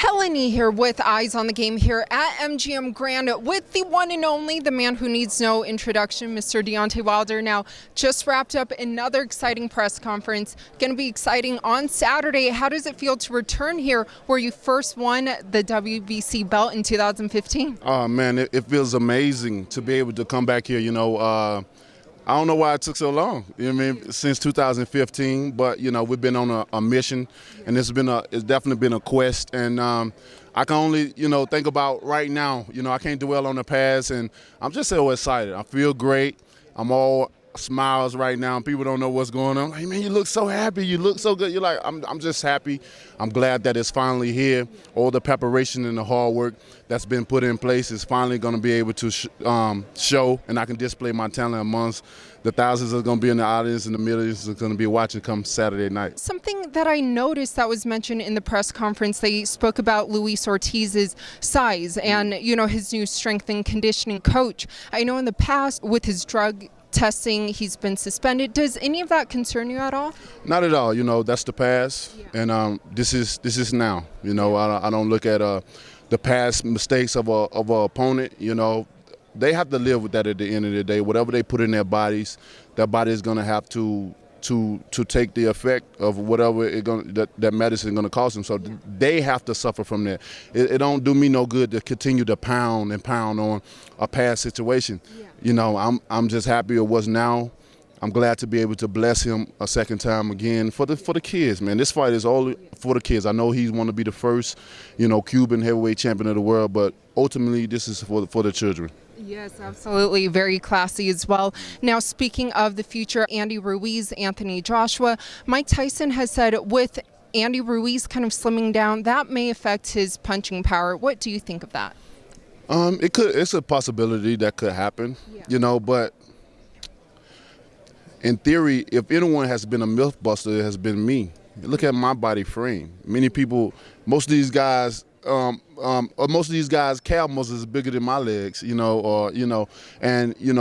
Helen Yee here with Eyes on the Game here at MGM Grand with the one and only, the man who needs no introduction, Mr. Deontay Wilder. Now, just wrapped up another exciting press conference. Going to be exciting on Saturday. How does it feel to return here where you first won the WBC belt in 2015? Oh, man, it feels amazing to be able to come back here. I don't know why it took so long. You know what I mean? Since 2015, but we've been on a mission, and it's definitely been a quest. And I can only think about right now. I can't dwell on the past, and I'm just so excited. I feel great. I'm all smiles right now. People don't know what's going on. Like, man, you look so happy. You look so good. You're like, I'm just happy. I'm glad that it's finally here. All the preparation and the hard work that's been put in place is finally going to be able to show, and I can display my talent amongst the thousands that are going to be in the audience and the millions that are going to be watching come Saturday night. Something that I noticed that was mentioned in the press conference, they spoke about Luis Ortiz's size and, his new strength and conditioning coach. I know in the past with his drug testing, he's been suspended. Does any of that concern you at all? Not at all. That's the past, and this is now. I don't look at the past mistakes of a opponent. They have to live with that at the end of the day. Whatever they put in their bodies, that body is going to have to take the effect of whatever that medicine is going to cost them. So they have to suffer from that. It don't do me no good to continue to pound on a past situation. I'm just happy it was now. I'm glad to be able to bless him a second time again for the kids, man. This fight is all for the kids. I know he's want to be the first, Cuban heavyweight champion of the world, but ultimately this is for the children. Yes, absolutely. Very classy as well. Now, speaking of the future, Andy Ruiz, Anthony Joshua, Mike Tyson has said with Andy Ruiz kind of slimming down, that may affect his punching power. What do you think of that? It could. It's a possibility that could happen, but in theory, if anyone has been a myth buster, it has been me. Look at my body frame. Many people, most of these guys, calf muscles is bigger than my legs, and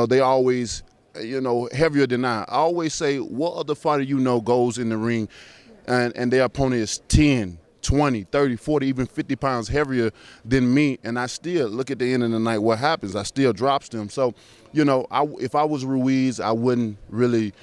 they always, heavier than I. I always say, what other fighter goes in the ring and their opponent is 10, 20, 30, 40, even 50 pounds heavier than me, and I still look at the end of the night, what happens? I still drops them. So, if I was Ruiz, I wouldn't really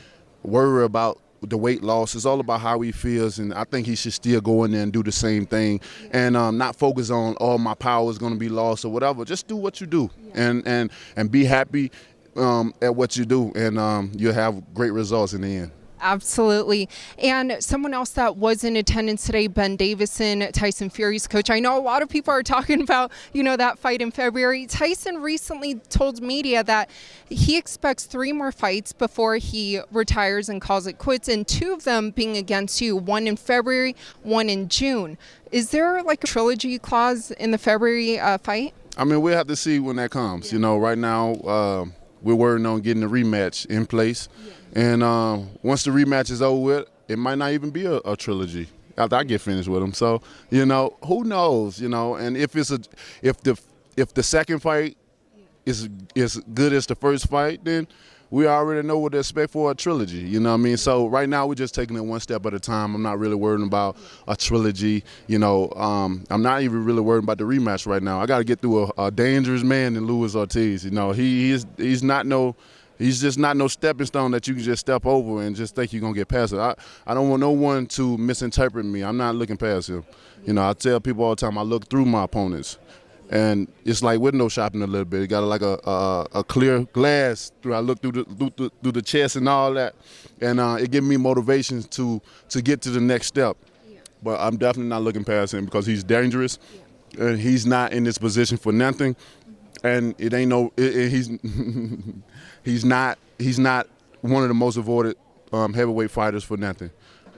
worry about the weight loss. It's all about how he feels, and I think he should still go in there and do the same thing and not focus on, my power is going to be lost or whatever. Just do what you do and be happy at what you do, and you'll have great results in the end. Absolutely. And someone else that was in attendance today, Ben Davison, Tyson Fury's coach. I know a lot of people are talking about, that fight in February. Tyson recently told media that he expects 3 more fights before he retires and calls it quits, and 2 of them being against you, 1 in February, 1 in June. Is there like a trilogy clause in the February fight? I mean, we'll have to see when that comes. Right now we're working on getting the rematch in place. And once the rematch is over with, it might not even be a trilogy after I get finished with him. So, who knows? And if the second fight is good as the first fight, then we already know what to expect for a trilogy. You know what I mean? So right now we're just taking it one step at a time. I'm not really worried about a trilogy. I'm not even really worried about the rematch right now. I got to get through a dangerous man in Luis Ortiz. He's just not no stepping stone that you can just step over and just think you're going to get past it. I don't want no one to misinterpret me. I'm not looking past him. I tell people all the time I look through my opponents. And it's like window shopping a little bit. You got like a clear glass. I look through the chest and all that. And it gives me motivation to get to the next step. But I'm definitely not looking past him because he's dangerous. And he's not in this position for nothing. And it ain't he's not one of the most avoided heavyweight fighters for nothing.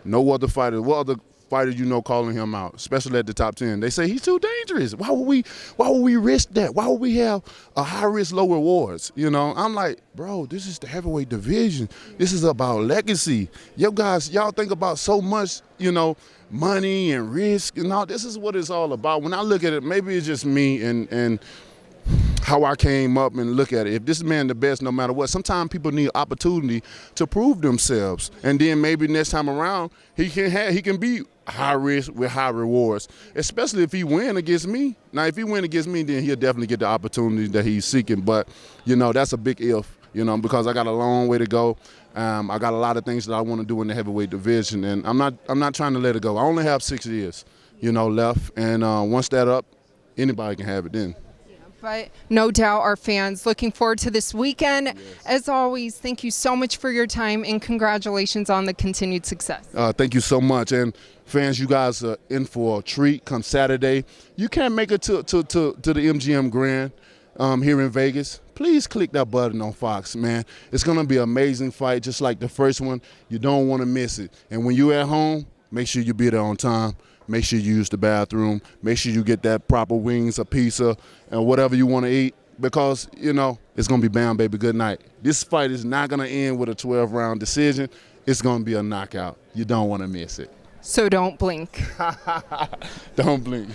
No other fighter. What other fighter calling him out, especially at the top 10? They say he's too dangerous. Why would we risk that? Why would we have a high risk, low rewards? I'm like, bro, this is the heavyweight division. This is about legacy. Y'all think about so much, money and risk and all. This is what it's all about. When I look at it, maybe it's just me and how I came up and look at it. If this man the best, no matter what, sometimes people need opportunity to prove themselves, and then maybe next time around he can be high risk with high rewards, especially if he win against me. Now, if he win against me, then he'll definitely get the opportunity that he's seeking. But that's a big if, because I got a long way to go. I got a lot of things that I want to do in the heavyweight division, and I'm not trying to let it go. I only have 6 years, left, and once that up, anybody can have it then. But no doubt our fans looking forward to this weekend. Yes. As always, thank you so much for your time, and congratulations on the continued success. Thank you so much. And fans, you guys are in for a treat come Saturday. You can't make it to the MGM Grand here in Vegas. Please click that button on Fox, man. It's going to be an amazing fight, just like the first one. You don't want to miss it. And when you're at home, make sure you be there on time. Make sure you use the bathroom. Make sure you get that proper wings, a pizza, and whatever you want to eat, because, it's going to be bam, baby, good night. This fight is not going to end with a 12-round decision. It's going to be a knockout. You don't want to miss it. So don't blink. Don't blink.